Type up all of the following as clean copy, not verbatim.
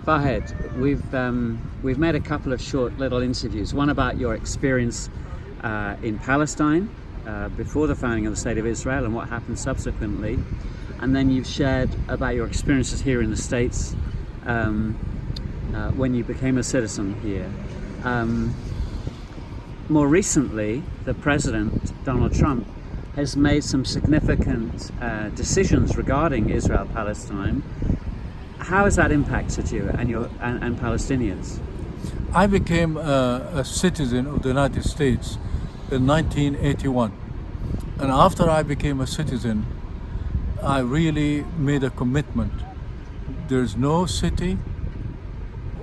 Fahed, we've made a couple of short little interviews. One about your experience in Palestine before the founding of the State of Israel and what happened subsequently, and then you've shared about your experiences here in the States when you became a citizen here. More recently, the President, Donald Trump, has made some significant decisions regarding Israel-Palestine. How has that impacted you and Palestinians? I became a citizen of the United States in 1981. And after I became a citizen, I really made a commitment. There's no city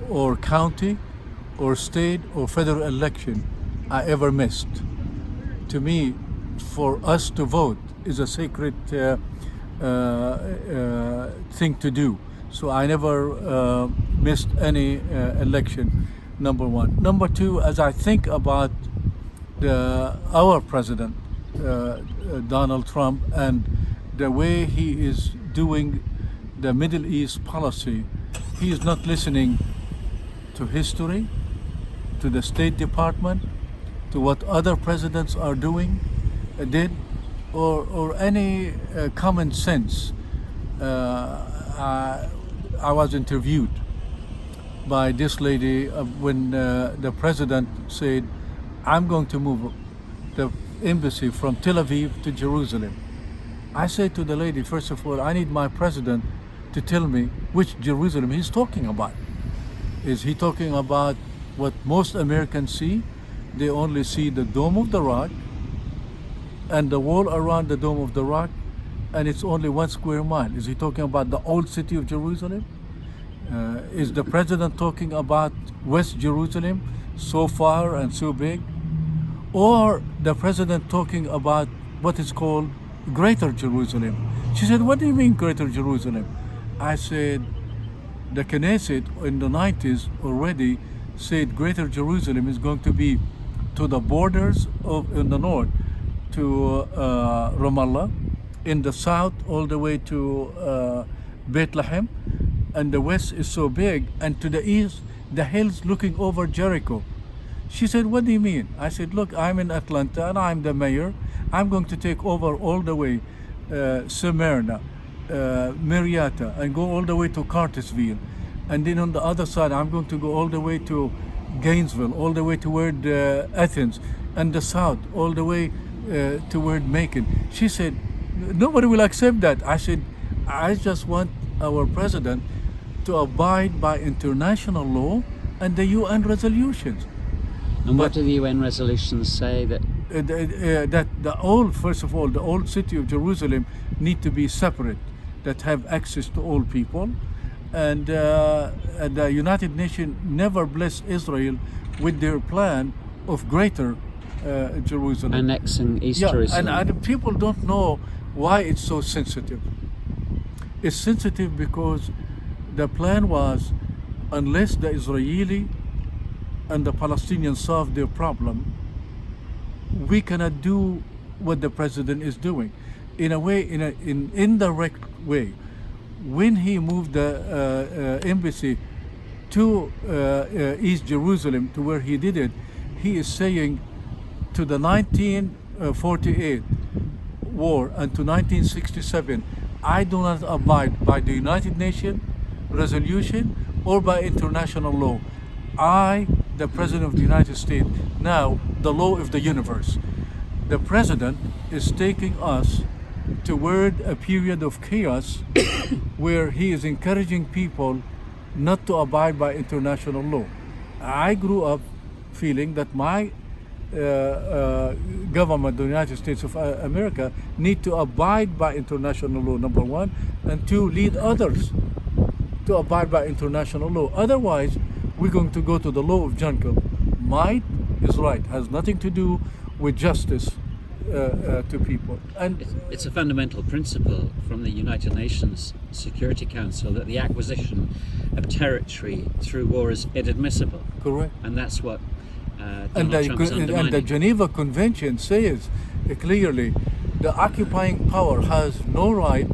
or county or state or federal election I ever missed. To me, for us to vote is a sacred thing to do. So I never missed any election, number one. Number two, as I think about our president, Donald Trump, and the way he is doing the Middle East policy, he is not listening to history, to the State Department, to what other presidents are doing, did, or any common sense. I was interviewed by this lady when the president said, I'm going to move the embassy from Tel Aviv to Jerusalem. I said to the lady, first of all, I need my president to tell me which Jerusalem he's talking about. Is he talking about what most Americans see? They only see the Dome of the Rock and the wall around the Dome of the Rock, and it's only 1 square mile. Is he talking about the old city of Jerusalem? Is the president talking about West Jerusalem, so far and so big? Or the president talking about what is called Greater Jerusalem? She said, what do you mean Greater Jerusalem? I said, the Knesset in the 90s already said Greater Jerusalem is going to be to the borders of in the north to Ramallah, in the south all the way to Bethlehem, and the west is so big, and to the east the hills looking over Jericho. She said, what do you mean? I said, look, I'm in Atlanta and I'm the mayor. I'm going to take over all the way Smyrna, Marietta, and go all the way to Cartersville. And then on the other side, I'm going to go all the way to Gainesville, all the way toward Athens, and the south, all the way toward Macon. She said, nobody will accept that. I said, I just want our president to abide by international law and the UN resolutions. And what do the UN resolutions say? That the old, first of all, the old city of Jerusalem need to be separate, that have access to all people. And the United Nations never blessed Israel with their plan of Greater Jerusalem. Annexing East Jerusalem. And people don't know why it's so sensitive. It's sensitive because the plan was, unless the Israeli and the Palestinians solve their problem, we cannot do what the president is doing. In a way, in an indirect way, when he moved the embassy to East Jerusalem, to where he did it, he is saying to the 1948 war and to 1967, I do not abide by the United Nations resolution or by international law. I, the President of the United States, now the law of the universe. The President is taking us toward a period of chaos where he is encouraging people not to abide by international law. I grew up feeling that my government, the United States of America, need to abide by international law, number one, and two, lead others to abide by international law. Otherwise, we're going to go to the law of jungle. Might is right, has nothing to do with justice to people. And it's a fundamental principle from the United Nations Security Council that the acquisition of territory through war is inadmissible. Correct. And that's what and the Geneva Convention says clearly the occupying power has no right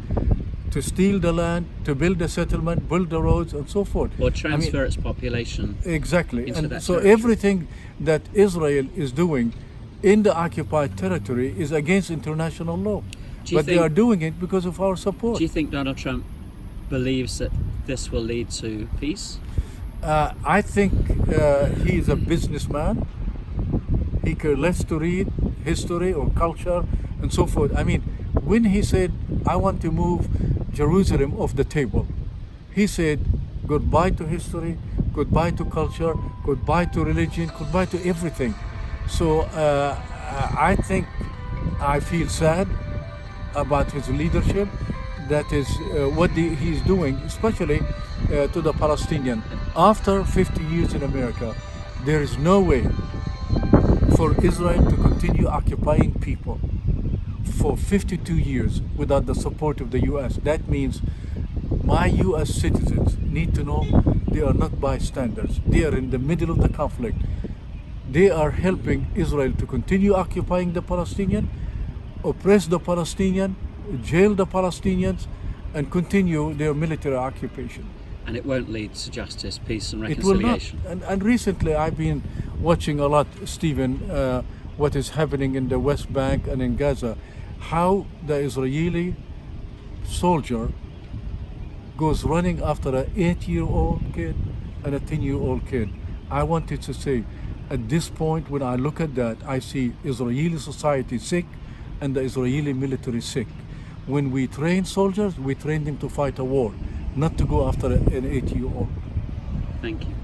to steal the land, to build a settlement, build the roads, and so forth. Or transfer its population. Exactly. into And that so territory. everything that Israel is doing in the occupied territory is against international law. Do you But they think- are doing it because of our support. Do you think Donald Trump believes that this will lead to peace? I think he is a businessman. He cares less to read history or culture and so forth. I mean, when he said, I want to move Jerusalem off the table, he said goodbye to history, goodbye to culture, goodbye to religion, goodbye to everything. So I think I feel sad about his leadership. That is what he's doing, especially to the Palestinian. After 50 years in America, there is no way for Israel to continue occupying people for 52 years without the support of the US. That means my US citizens need to know they are not bystanders. They are in the middle of the conflict. They are helping Israel to continue occupying the Palestinian, oppress the Palestinian, jail the Palestinians, and continue their military occupation. And it won't lead to justice, peace, and It will not. reconciliation. And recently I've been watching a lot, Stephen, what is happening in the West Bank and in Gaza, how the Israeli soldier goes running after an 8-year-old kid and a 10-year-old kid. I wanted to say, at this point, when I look at that, I see Israeli society sick and the Israeli military sick. When we train soldiers, we train them to fight a war, not to go after an 8-year-old. Thank you.